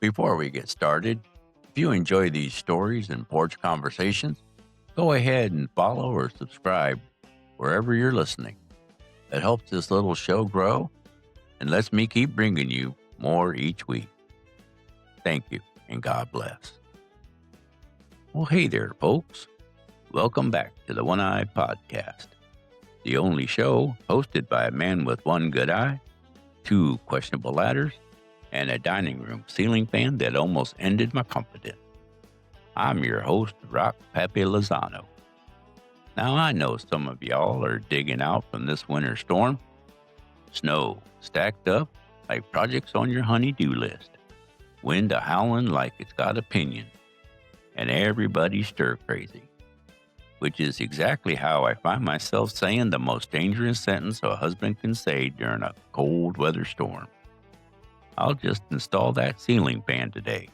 Before we get started, if you enjoy these stories and porch conversations, go ahead and follow or subscribe wherever you're listening. It helps this little show grow and lets me keep bringing you more each week. Thank you, and God bless. Well, hey there, folks. Welcome back to the One Eye Podcast, the only show hosted by a man with one good eye, two questionable ladders, and a dining room ceiling fan that almost ended my confidence. I'm your host, Rock Pappy Lozano. Now, I know some of y'all are digging out from this winter storm. Snow stacked up like projects on your honey-do list. Wind a-howling like it's got opinion. And everybody stir-crazy. Which is exactly how I find myself saying the most dangerous sentence a husband can say during a cold weather storm. I'll just install that ceiling fan today.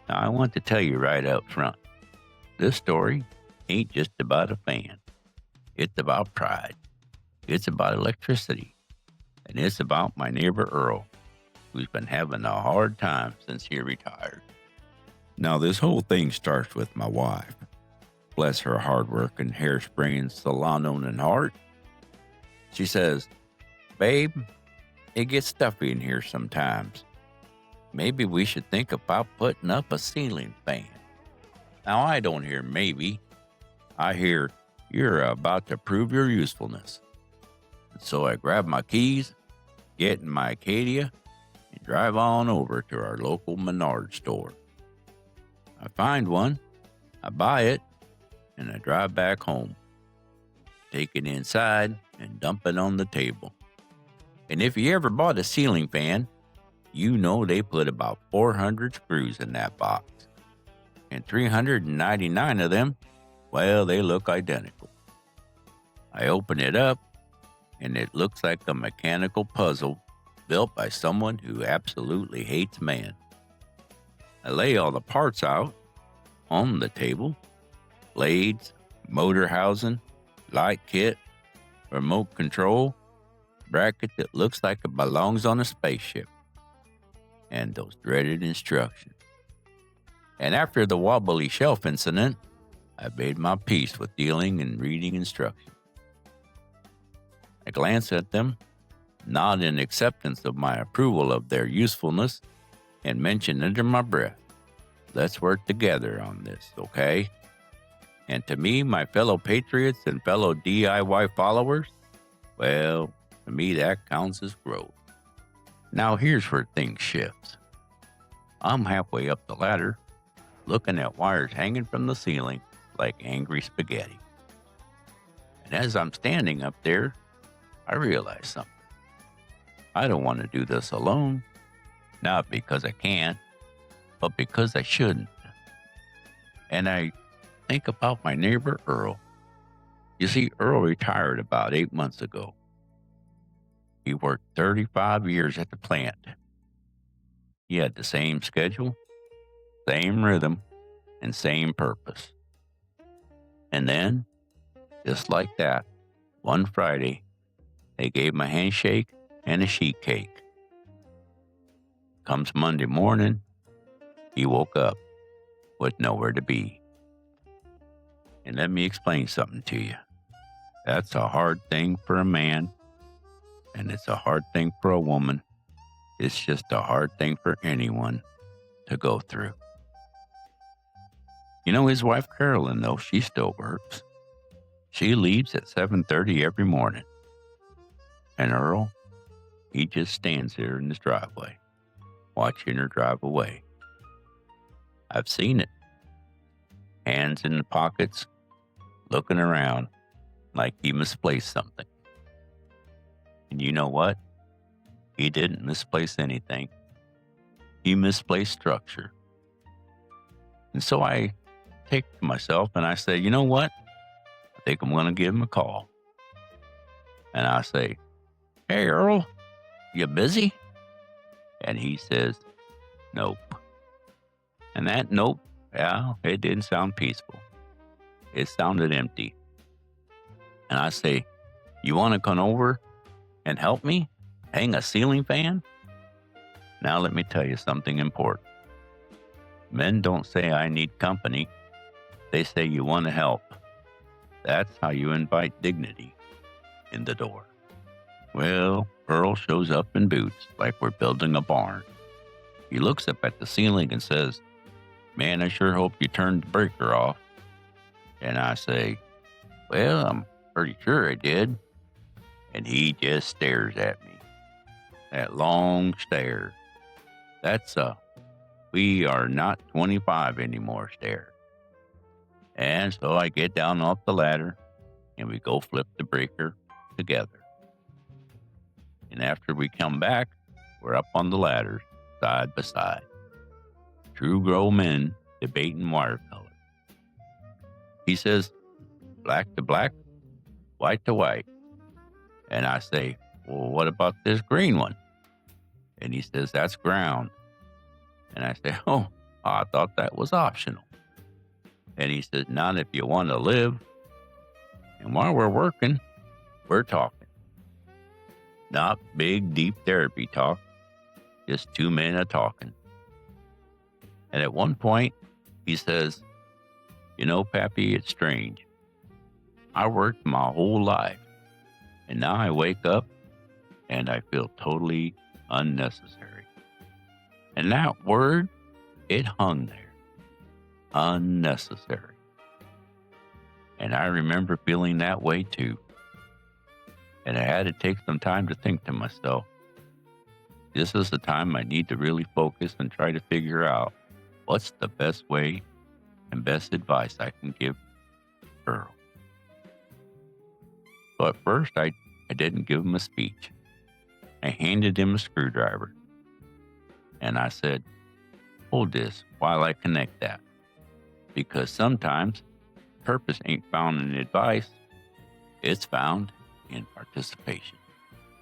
Now, I want to tell you right up front, this story ain't just about a fan. It's about pride. It's about electricity. And it's about my neighbor Earl, who's been having a hard time since he retired. Now, this whole thing starts with my wife. Bless her hard work and hair-spraying salon-owning heart. She says, "Babe, it gets stuffy in here sometimes. Maybe we should think about putting up a ceiling fan." Now, I don't hear maybe. I hear you're about to prove your usefulness. And so I grab my keys, get in my Acadia, and drive on over to our local Menards store. I find one, I buy it, and I drive back home. Take it inside and dump it on the table. And if you ever bought a ceiling fan, you know they put about 400 screws in that box. And 399 of them, well, they look identical. I open it up, and it looks like a mechanical puzzle built by someone who absolutely hates man. I lay all the parts out on the table: blades, motor housing, light kit, remote control, bracket that looks like it belongs on a spaceship, and those dreaded instructions. And after the wobbly shelf incident, I made my peace with dealing and reading instructions. I glance at them, nod in acceptance of my approval of their usefulness, and mention under my breath, "Let's work together on this, okay?" And to me, my fellow patriots and fellow DIY followers, well, to me that counts as growth. Now here's where things shift. I'm halfway up the ladder, looking at wires hanging from the ceiling like angry spaghetti. And as I'm standing up there, I realize something. I don't want to do this alone, not because I can't, but because I shouldn't. And I think about my neighbor Earl. You see, Earl retired about 8 months ago. He worked 35 years at the plant. He had the same schedule, same rhythm, and same purpose. And then, just like that, one Friday, they gave him a handshake and a sheet cake. Comes Monday morning, he woke up with nowhere to be. And let me explain something to you. That's a hard thing for a man, and it's a hard thing for a woman. It's just a hard thing for anyone to go through. You know, his wife Carolyn, though, she still works. She leaves at 7:30 every morning. And Earl, he just stands there in his driveway, watching her drive away. I've seen it. Hands in the pockets, looking around like he misplaced something. And you know what? He didn't misplace anything. He misplaced structure. And so I take to myself and I say, you know what? I think I'm going to give him a call. And I say, "Hey, Earl, you busy?" And he says, "Nope." And that nope, yeah, it didn't sound peaceful. It sounded empty. And I say, "You want to come over and help me hang a ceiling fan?" Now let me tell you something important. Men don't say I need company. They say you want to help. That's how you invite dignity in the door. Well, Earl shows up in boots like we're building a barn. He looks up at the ceiling and says, "Man, I sure hope you turned the breaker off." And I say, "Well, I'm pretty sure I did." And he just stares at me. That long stare. That's a "we are not 25 anymore" stare. And so I get down off the ladder and we go flip the breaker together. And after we come back, we're up on the ladders, side by side. True grown men debating watercolor. He says, "Black to black, white to white." And I say, "Well, what about this green one?" And he says, "That's ground." And I say, "Oh, I thought that was optional." And he says, "Not if you want to live." And while we're working, we're talking. Not big, deep therapy talk, just two men a talking. And at one point, he says, "You know, Pappy, it's strange. I worked my whole life, and now I wake up and I feel totally unnecessary." And that word, it hung there. Unnecessary. And I remember feeling that way too. And I had to take some time to think to myself, this is the time I need to really focus and try to figure out what's the best way and best advice I can give Earl. So at first, I didn't give him a speech. I handed him a screwdriver. And I said, "Hold this while I connect that. Because sometimes purpose ain't found in advice. It's found in participation."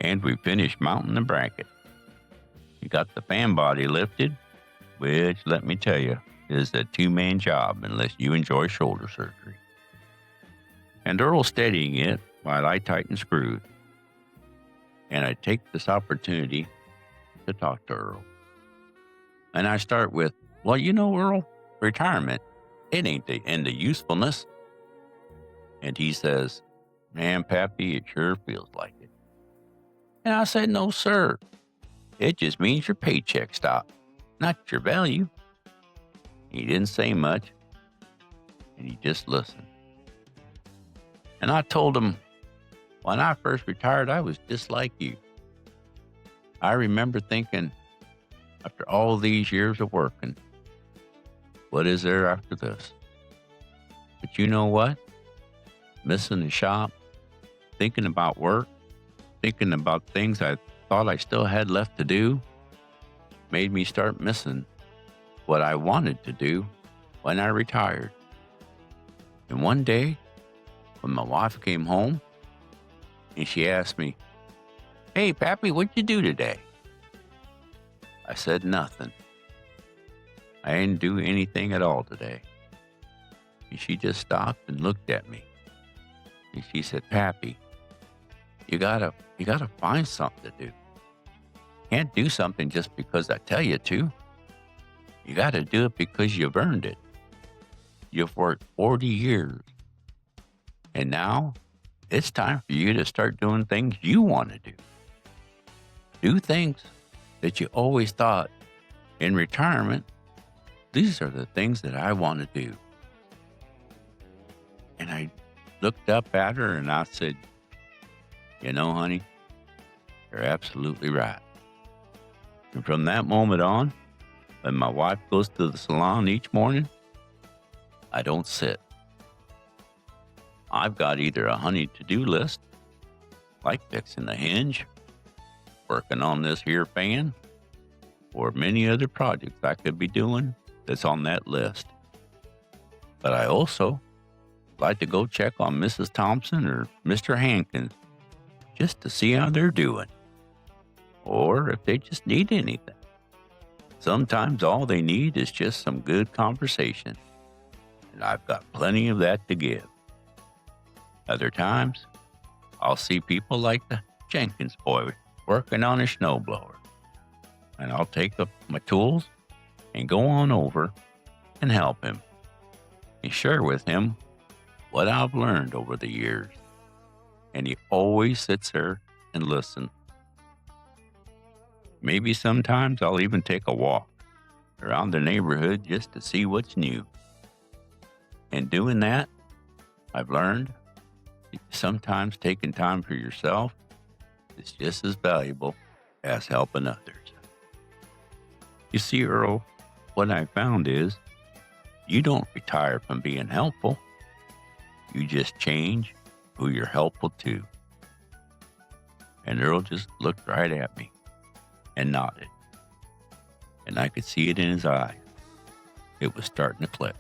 And we finished mounting the bracket. We got the fan body lifted, which, let me tell you, is a two-man job unless you enjoy shoulder surgery. And Earl steadying it while I tighten screws. And I take this opportunity to talk to Earl. And I start with, "Well, you know, Earl, retirement, it ain't the end of usefulness." And he says, "Man, Pappy, it sure feels like it." And I said, "No, sir. It just means your paycheck stopped, not your value." He didn't say much, and he just listened. And I told him, when I first retired, I was just like you. I remember thinking, after all these years of working, what is there after this? But you know what? Missing the shop, thinking about work, thinking about things I thought I still had left to do, made me start missing what I wanted to do when I retired. And one day, when my wife came home, and she asked me, "Hey, Pappy, what'd you do today?" I said, "Nothing. I didn't do anything at all today." And she just stopped and looked at me. And she said, "Pappy, you gotta find something to do. Can't do something just because I tell you to. You gotta do it because you've earned it. You've worked 40 years. And now it's time for you to start doing things you want to do. Do things that you always thought in retirement, these are the things that I want to do." And I looked up at her and I said, "You know, honey, you're absolutely right." And from that moment on, when my wife goes to the salon each morning, I don't sit. I've got either a honey to-do list, like fixing the hinge, working on this here fan, or many other projects I could be doing that's on that list. But I also like to go check on Mrs. Thompson or Mr. Hankins just to see how they're doing, or if they just need anything. Sometimes all they need is just some good conversation, and I've got plenty of that to give. Other times, I'll see people like the Jenkins boy working on a snowblower. and I'll take up my tools and go on over and help him and share with him what I've learned over the years. And he always sits there and listens. Maybe sometimes I'll even take a walk around the neighborhood just to see what's new. And doing that, I've learned that sometimes taking time for yourself is just as valuable as helping others. You see, Earl, what I found is you don't retire from being helpful. You just change who you're helpful to. And Earl just looked right at me and nodded. And I could see it in his eye. It was starting to click.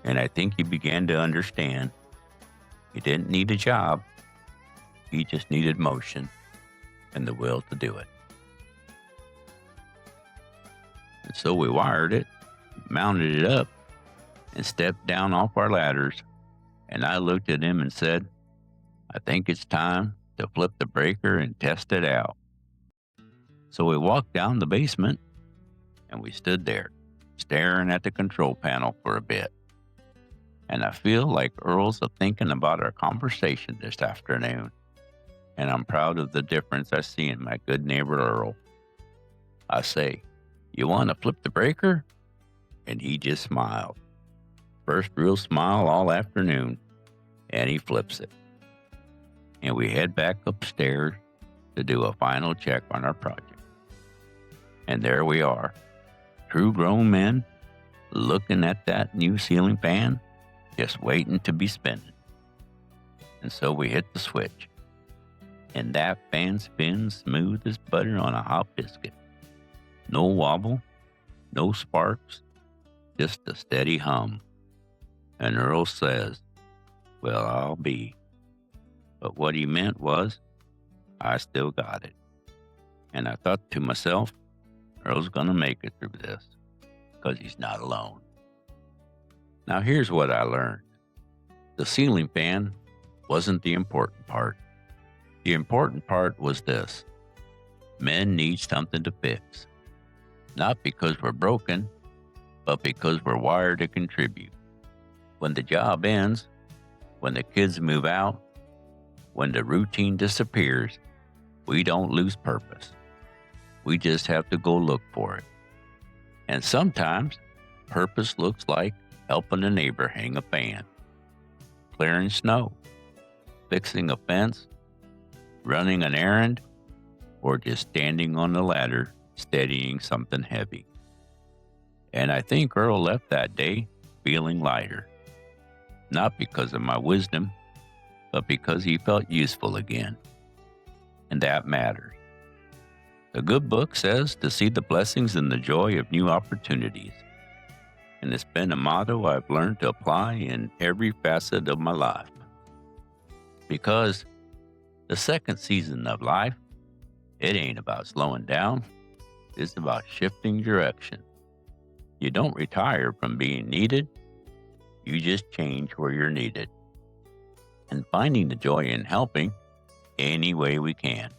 And I think he began to understand he didn't need a job. He just needed motion and the will to do it. And so we wired it, mounted it up, and stepped down off our ladders. And I looked at him and said, I think it's time to flip the breaker and test it out. So we walked down the basement and we stood there, staring at the control panel for a bit. And I feel like Earl's thinking about our conversation this afternoon. And I'm proud of the difference I see in my good neighbor Earl. I say, you want to flip the breaker? And he just smiled. First real smile all afternoon. And he flips it. And we head back upstairs to do a final check on our project. And there we are, true grown men looking at that new ceiling fan, just waiting to be spinning. And so we hit the switch, and that fan spins smooth as butter on a hot biscuit. No wobble, no sparks, just a steady hum. And Earl says, well, I'll be. But what he meant was, I still got it. And I thought to myself, Earl's going to make it through this because he's not alone. Now, here's what I learned. The ceiling fan wasn't the important part. The important part was this. Men need something to fix. Not because we're broken, but because we're wired to contribute. When the job ends, when the kids move out, when the routine disappears, we don't lose purpose. We just have to go look for it. And sometimes purpose looks like helping a neighbor hang a fan, clearing snow, fixing a fence, running an errand, or just standing on the ladder steadying something heavy. And I think Earl left that day feeling lighter, not because of my wisdom, but because he felt useful again. And that matters. The good book says to see the blessings and the joy of new opportunities. And it's been a motto I've learned to apply in every facet of my life. Because the second season of life, it ain't about slowing down. It's about shifting direction. You don't retire from being needed. You just change where you're needed. And finding the joy in helping any way we can.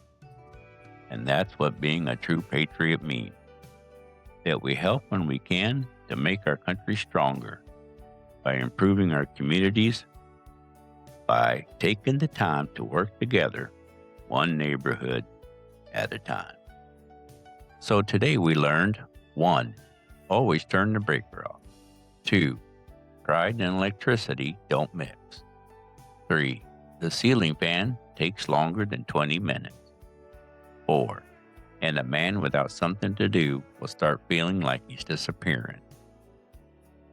And that's what being a true patriot means. That we help when we can to make our country stronger by improving our communities, by taking the time to work together, one neighborhood at a time. So today we learned 1. Always turn the breaker off. 2. Pride and electricity don't mix. 3. The ceiling fan takes longer than 20 minutes. 4. And a man without something to do will start feeling like he's disappearing.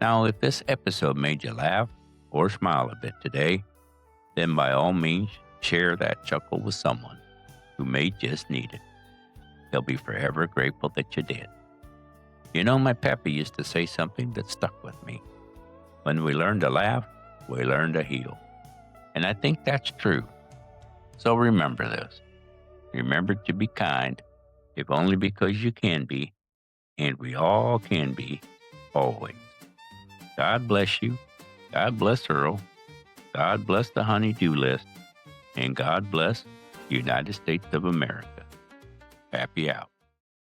Now, if this episode made you laugh or smile a bit today, then by all means, share that chuckle with someone who may just need it. They'll be forever grateful that you did. You know, my pappy used to say something that stuck with me. When we learn to laugh, we learn to heal. And I think that's true. So remember this. Remember to be kind, if only because you can be, and we all can be, always. God bless you. God bless Earl. God bless the honey-do list. And God bless the United States of America. Happy out.